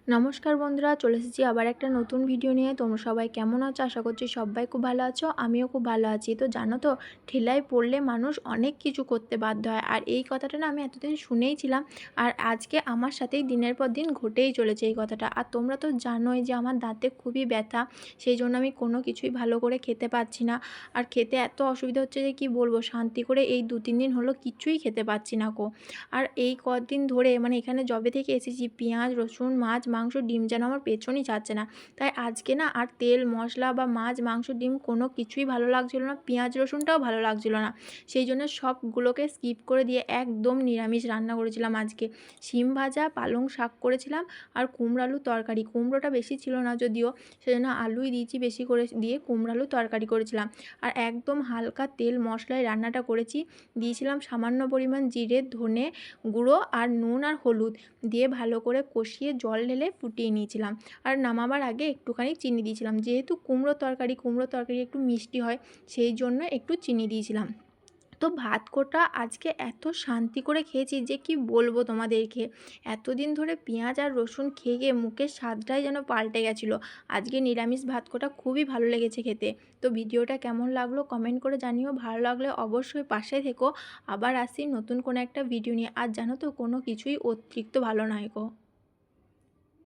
নমস্কার বন্ধুরা, চলে এসেছি আবার একটা নতুন ভিডিও নিয়ে। তোমরা সবাই কেমন আছো? আশা করছি সবাই খুব ভালো আছো। আমিও খুব ভালো আছি। তো জানো তো, ঠেলায় পড়লে মানুষ অনেক কিছু করতে বাধ্য হয়। আর এই কথাটা না আমি এতদিন শুনেইছিলাম। আর আজকে আমার সাথেই দিনের পর দিন ঘটেই চলেছে এই কথাটা। আর তোমরা তো জানোই যে আমার দাঁতে খুবই ব্যথা, সেই জন্য আমি কোনো কিছুই ভালো করে খেতে পারছি না। আর খেতে এত অসুবিধা হচ্ছে যে কি বলবো, শান্তি করে এই 2-3 দিন হলো কিচ্ছুই খেতে পারছি না গো। আর এই কদিন ধরে মানে এখানে যবে থেকে এসেছি, পেঁয়াজ, রসুন, মাছ, মাংস, ডিম যেন আমার পেছনই ছাড়ছে না। তাই আজকে না আর তেল মশলা বা মাছ, মাংস, ডিম কোনো কিছুই ভালো লাগছিল না। পেঁয়াজ রসুনটাও ভালো লাগছিল না। সেই জন্য সবগুলোকে স্কিপ করে দিয়ে একদম নিরামিষ রান্না করেছিলাম আজকে। শিম ভাজা, পালং শাক করেছিলাম আর কুমড়ো আলুর তরকারি। কুমড়োটা বেশি ছিল না যদিও, সেজন্য আলুই দিয়েছি বেশি করে দিয়ে কুমড়ো আলুর তরকারি করেছিলাম। আর একদম হালকা তেল মশলায় রান্নাটা করেছি। দিয়েছিলাম সামান্য পরিমাণ জিরে, ধনে গুঁড়ো আর নুন আর হলুদ দিয়ে ভালো করে কষিয়ে জল ঢেলে ফুটিয়ে নিয়েছিলাম। আর নামাবার আগে একটুখানি চিনি দিয়েছিলাম, যেহেতু কুমড়ো তরকারি একটু মিষ্টি হয়, সেই জন্য একটু চিনি দিয়েছিলাম। তো ভাত কোটা আজকে এত শান্তি করে খেয়েছি যে কি বলবো তোমাদেরকে। এতদিন ধরে পেঁয়াজ আর রসুন খেয়ে গিয়ে মুখের স্বাদটাই যেন পাল্টে গেছিলো। আজকে নিরামিষ ভাত কোটা খুবই ভালো লেগেছে খেতে। তো ভিডিওটা কেমন লাগলো কমেন্ট করে জানিও। ভালো লাগলে অবশ্যই পাশে থেকো। আবার আসি নতুন কোনো একটা ভিডিও নিয়ে। আর জানো তো, কোনো কিছুই অতিরিক্ত ভালো নয় গো।